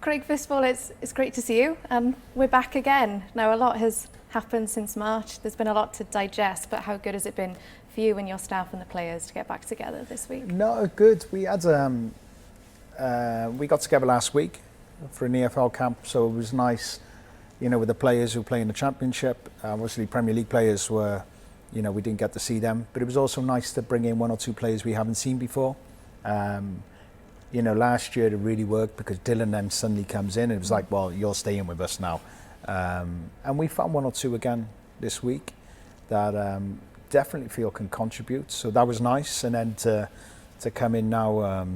Craig, first of all, it's great to see you, and we're back again. Now, a lot has happened since March. There's been a lot to digest, but how good has it been for you and your staff and the players to get back together this week? No, good. We had we got together last week for an EFL camp, so it was nice, you know, with the players who play in the Championship. Obviously, Premier League players were, you know, we didn't get to see them, but it was also nice to bring in one or two players we haven't seen before. You know, last year it really worked because Dylan then suddenly comes in and it was like, well, you're staying with us now. And we found one or two again this week that definitely feel can contribute. So that was nice. And then to come in now,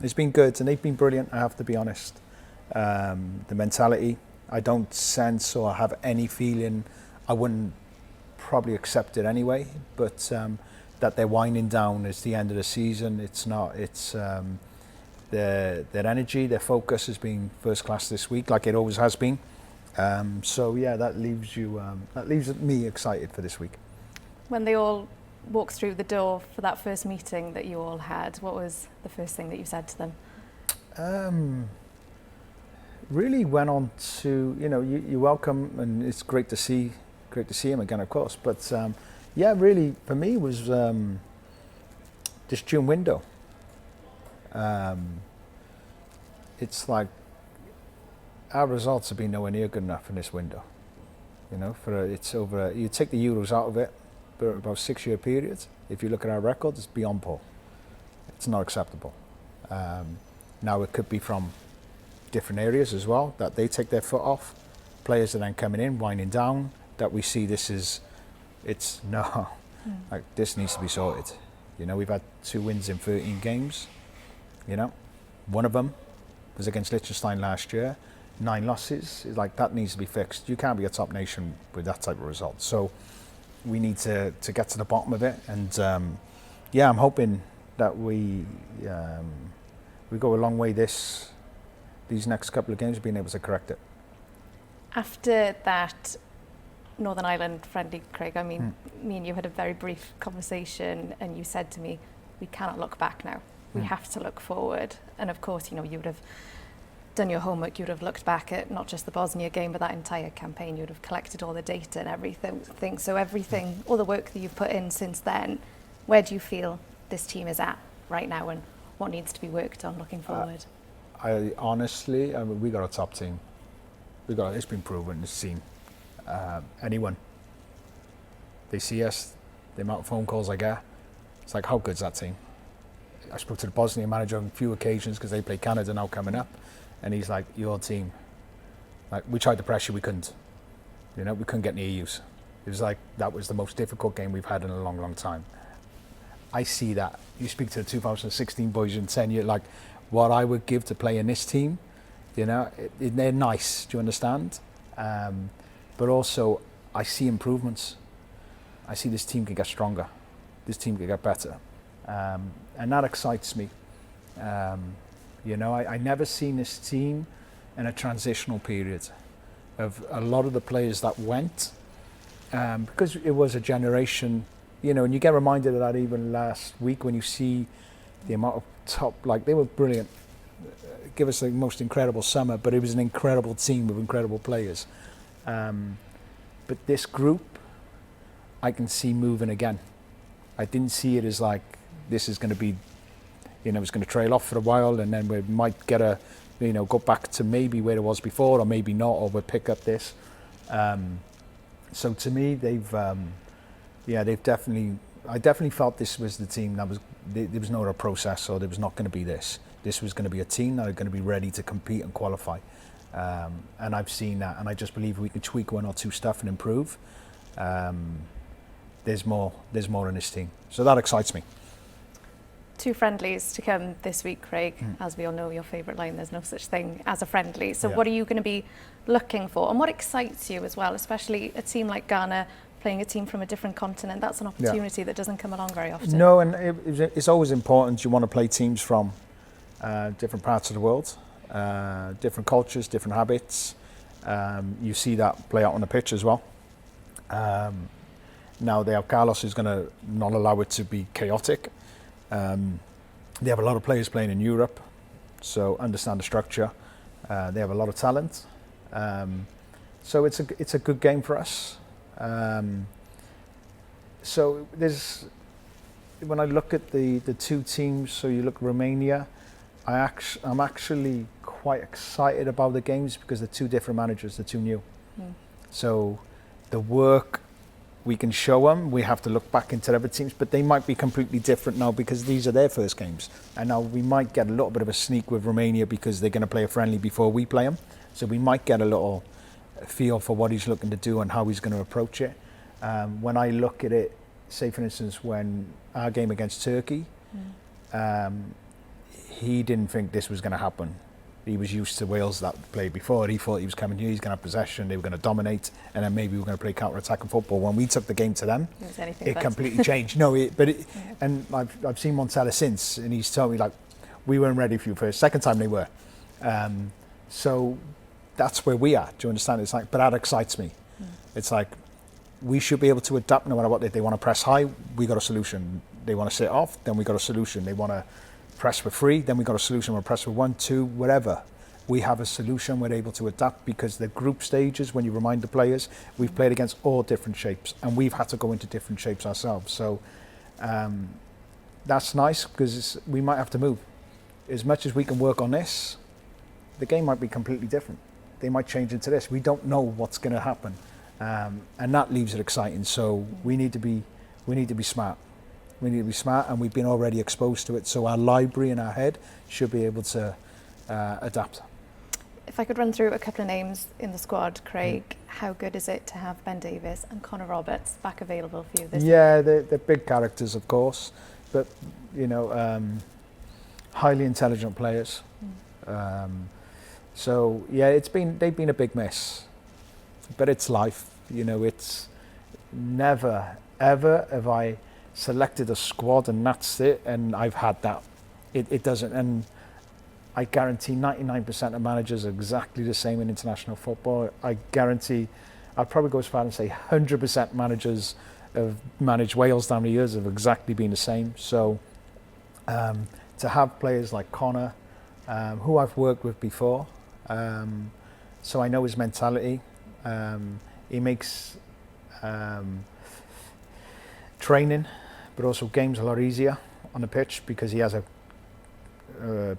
it's been good and they've been brilliant, I have to be honest. The mentality, I don't sense or have any feeling, I wouldn't probably accept it anyway, but that they're winding down. It's the end of the season. It's not, it's their energy, their focus has been first class this week, like it always has been. So yeah, that leaves me excited for this week. When they all walked through the door for that first meeting that you all had, what was the first thing that you said to them? Really went on to, you know, you welcome, and it's great to see him again, of course. But yeah, really for me was this June window. It's like our results have been nowhere near good enough in this window. You know, it's over. You take the Euros out of it, but about a 6-year period. If you look at our record, it's beyond poor. It's not acceptable. Now it could be from different areas as well that they take their foot off. Players are then coming in, winding down. That we see this is, it's no, like this needs to be sorted. You know, we've had 2 wins in 13 games. You know, one of them was against Liechtenstein last year. 9 losses. It's like that needs to be fixed. You can't be a top nation with that type of result. So we need to get to the bottom of it. And yeah, I'm hoping that we go a long way these next couple of games, being able to correct it. After that Northern Ireland friendly, Craig, I mean, me and you had a very brief conversation and you said to me, we cannot look back now. We have to look forward. And of course, you know, you would have done your homework. You would have looked back at not just the Bosnia game, but that entire campaign. You would have collected all the data and everything. So everything, all the work that you've put in since then, where do you feel this team is at right now and what needs to be worked on looking forward? I honestly, I mean, we got a top team. It's been proven, this team. Anyone, they see us, the amount of phone calls I get, it's like, how good's that team? I spoke to the Bosnian manager on a few occasions because they play Canada now coming up, and he's like, your team, like we tried to pressure, we couldn't. You know, we couldn't get near you. It was like, that was the most difficult game we've had in a long, long time. I see that. You speak to the 2016 boys in 10 years, like what I would give to play in this team, you know, they're nice, do you understand? But also, I see improvements. I see this team can get stronger. This team can get better. And that excites me. You know, I never seen this team in a transitional period of a lot of the players that went, because it was a generation, you know, and you get reminded of that even last week when you see the amount of top, like they were brilliant. Give us the most incredible summer, but it was an incredible team with incredible players. But this group, I can see moving again. I didn't see it as like, this is going to be, you know, it's going to trail off for a while and then we might get go back to maybe where it was before or maybe not, or we'll pick up this. So to me, I definitely felt this was the team that there was no other process, or there was not going to be this. This was going to be a team that are going to be ready to compete and qualify. And I've seen that, and I just believe we can tweak 1 or 2 stuff and improve. There's more in this team. So that excites me. 2 friendlies to come this week, Craig. As we all know, your favourite line, there's no such thing as a friendly. So what are you going to be looking for? And what excites you as well, especially a team like Ghana, playing a team from a different continent? That's an opportunity that doesn't come along very often. No, and it's always important. You want to play teams from different parts of the world, different cultures, different habits. You see that play out on the pitch as well. Now, Carlos is going to not allow it to be chaotic. They have a lot of players playing in Europe, so understand the structure. They have a lot of talent. So it's a good game for us. So when I look at the two teams, so you look at Romania, I'm actually quite excited about the games because they're two different managers, they're two new. So the work we can show them, we have to look back into other teams, but they might be completely different now because these are their first games. And now we might get a little bit of a sneak with Romania because they're going to play a friendly before we play them. So we might get a little feel for what he's looking to do and how he's going to approach it. When I look at it, say for instance, when our game against Turkey, he didn't think this was going to happen. He was used to Wales that played before. He thought he was coming here, he's going to have possession, they were going to dominate, and then maybe we were going to play counter-attacking football. When we took the game to them, it completely changed. And I've seen Montella since, and he's told me, like, we weren't ready for you first. Second time they were. So that's where we are. Do you understand? It's like, but that excites me. It's like, we should be able to adapt no matter what. If they want to press high, we got a solution. They want to sit off, then we got a solution. They want to press for 3, then we got a solution. We'll press for 1, 2, whatever. We have a solution. We're able to adapt because the group stages, when you remind the players, we've played against all different shapes and we've had to go into different shapes ourselves. So that's nice because we might have to move. As much as we can work on this, the game might be completely different. They might change into this. We don't know what's going to happen. And that leaves it exciting. So we need to be smart. We need to be smart, and we've been already exposed to it. So our library in our head should be able to adapt. If I could run through a couple of names in the squad, Craig, how good is it to have Ben Davies and Connor Roberts back available for you this week? Yeah, they're big characters, of course, but highly intelligent players. So yeah, they've been a big miss, but it's life. It's never ever have I selected a squad and that's it, and I've had that. It doesn't, and I guarantee 99% of managers are exactly the same in international football. I guarantee, I'd probably go as far and say 100% managers have managed Wales down the years have exactly been the same. So to have players like Connor, who I've worked with before, so I know his mentality. He makes training but also games a lot easier on the pitch because he has a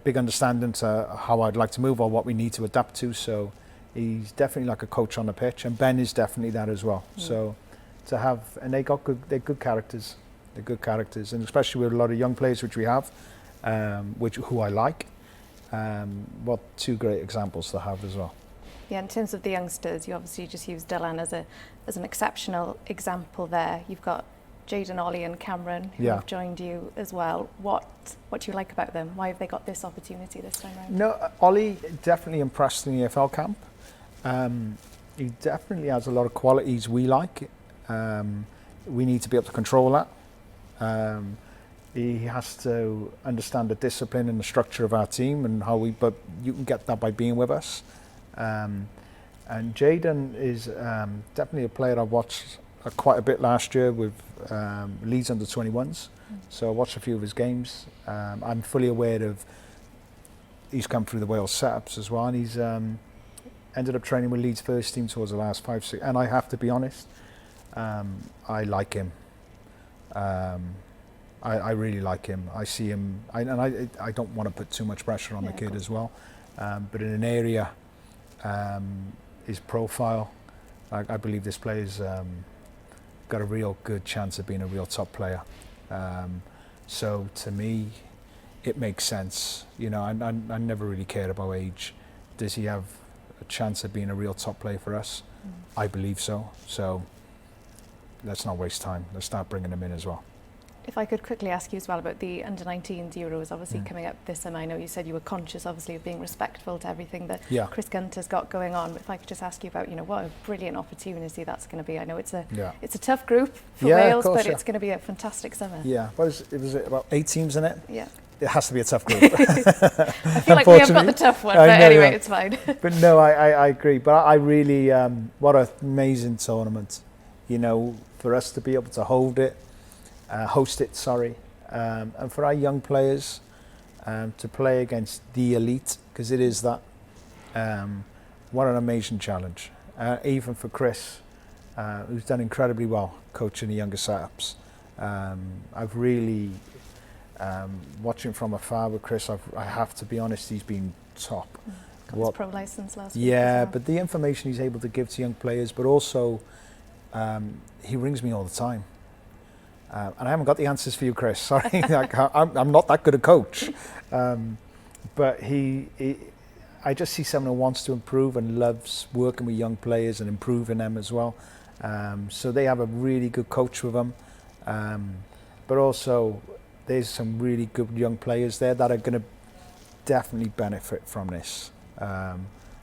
big understanding to how I'd like to move or what we need to adapt to. So he's definitely like a coach on the pitch, and Ben is definitely that as well. So to have, and they're good characters. They're good characters, and especially with a lot of young players which we have, who I like. What two great examples to have as well. Yeah, in terms of the youngsters, you obviously just used Dylan as an exceptional example there. You've got Jaden, Ollie and Cameron who have joined you as well. What do you like about them? Why have they got this opportunity this time around? No, Ollie definitely impressed in the EFL camp. He definitely has a lot of qualities we like. We need to be able to control that. He has to understand the discipline and the structure of our team and but you can get that by being with us. And Jaden is definitely a player I watched quite a bit last year with Leeds under 21s. So I watched a few of his games. I'm fully aware of he's come through the Wales setups as well, and he's ended up training with Leeds first team towards the last 5-6. And I have to be honest, I like him. I really like him. I see him, I don't want to put too much pressure on the kid as well. But in an area, his profile, I believe this player's got a real good chance of being a real top player. So to me, it makes sense. I never really cared about age. Does he have a chance of being a real top player for us? I believe so. So let's not waste time. Let's start bringing him in as well. If I could quickly ask you as well about the under-19s Euros, obviously coming up this summer. I know you said you were conscious, obviously, of being respectful to everything that Chris Gunter's got going on. But if I could just ask you about, what a brilliant opportunity that's going to be. I know it's a tough group for Wales, but it's going to be a fantastic summer. Yeah, was it about 8 teams in it? Yeah. It has to be a tough group. I feel like we have got the tough one, but anyway, it's fine. But no, I agree. But I really, what an amazing tournament. For us to be able to host it, and for our young players to play against the elite, because it is that. What an amazing challenge. Even for Chris, who's done incredibly well coaching the younger setups. I've really, watching from afar with Chris, I have to be honest, he's been top. Got his pro license last week. Yeah, as well. but the information he's able to give to young players, but also he rings me all the time. And I haven't got the answers for you, Chris. Sorry, I'm not that good a coach. But I just see someone who wants to improve and loves working with young players and improving them as well. So they have a really good coach with them. But also, there's some really good young players there that are going to definitely benefit from this.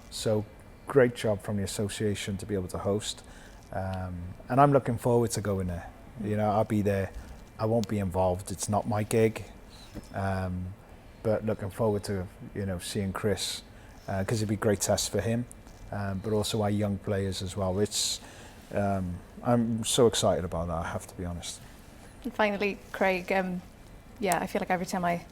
So great job from the association to be able to host. And I'm looking forward to going there. You know, I'll be there. I won't be involved. It's not my gig. But looking forward to, you know, seeing Chris, because it'd be a great test for him, but also our young players as well. I'm so excited about that, I have to be honest. And finally, Craig, I feel like every time I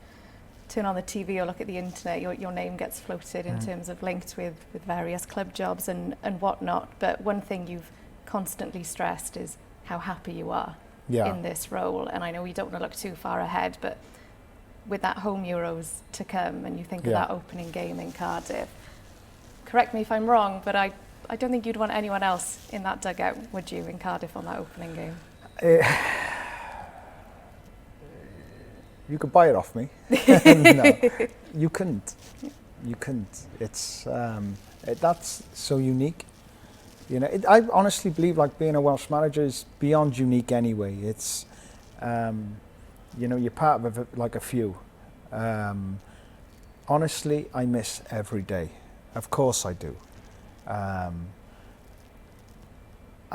turn on the TV or look at the internet, your name gets floated in terms of linked with various club jobs and whatnot. But one thing you've constantly stressed is how happy you are in this role. And I know you don't want to look too far ahead, but with that home Euros to come and you think of that opening game in Cardiff, correct me if I'm wrong, but I don't think you'd want anyone else in that dugout, would you, in Cardiff on that opening game? You could buy it off me. No, you couldn't. You couldn't. It's that's so unique. You know, I honestly believe like being a Welsh manager is beyond unique anyway. It's, you know, you're part of like a few. Honestly, I miss every day. Of course I do.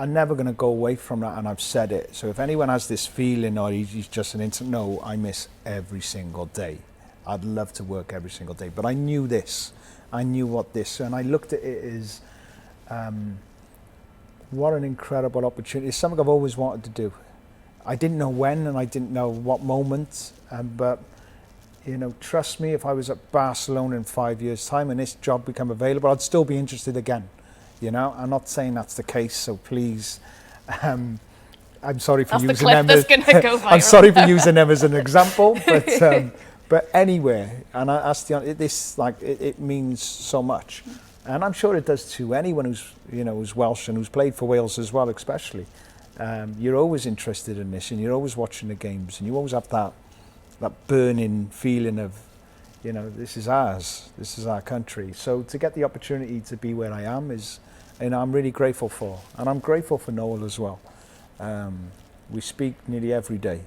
I'm never going to go away from that, and I've said it. So if anyone has this feeling or he's just an instant, no, I miss every single day. I'd love to work every single day, but I knew this. I knew what this, and I looked at it as, what an incredible opportunity. It's something I've always wanted to do. I didn't know when and I didn't know what moment, but you know, trust me, if I was at Barcelona in 5 years' time and this job became available, I'd still be interested again. You know, I'm not saying that's the case, so please, I'm sorry for using them. I'm sorry for using them as an example, but anywhere, and it means so much, and I'm sure it does to anyone who's Welsh and who's played for Wales as well, especially. You're always interested in this, and you're always watching the games, and you always have that burning feeling of, you know, this is ours, this is our country. So to get the opportunity to be where I am is, you know, I'm really grateful for, and I'm grateful for Noel as well. We speak nearly every day,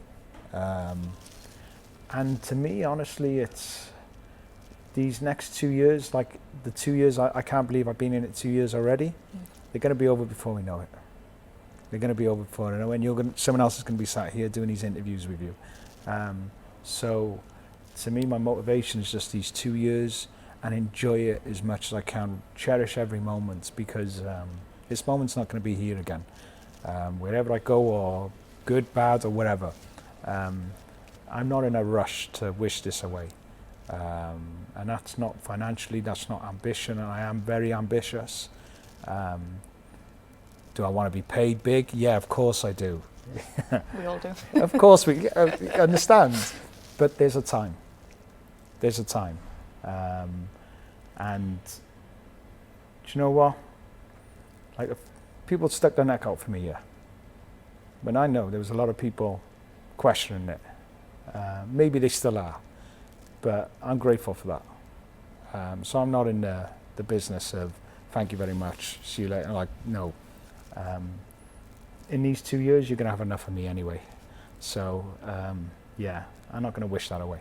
and to me, honestly, it's these next 2 years, like the 2 years, I can't believe I've been in it 2 years already. They're going to be over before we know it. They're going to be over before I know, and someone else is going to be sat here doing these interviews with you. So to me, my motivation is just these 2 years and enjoy it as much as I can. Cherish every moment, because this moment's not going to be here again. Wherever I go, or good, bad, or whatever, I'm not in a rush to wish this away. And that's not financially, that's not ambition, and I am very ambitious. Do I want to be paid big? Yeah, of course I do. We all do. Of course we understand, but there's a time. There's a time. And do you know what? Like, if people stuck their neck out for me, yeah. But I know there was a lot of people questioning it. Maybe they still are, but I'm grateful for that. So I'm not in the business of thank you very much, see you later. Like, no. In these 2 years, you're going to have enough of me anyway. So, yeah, I'm not going to wish that away.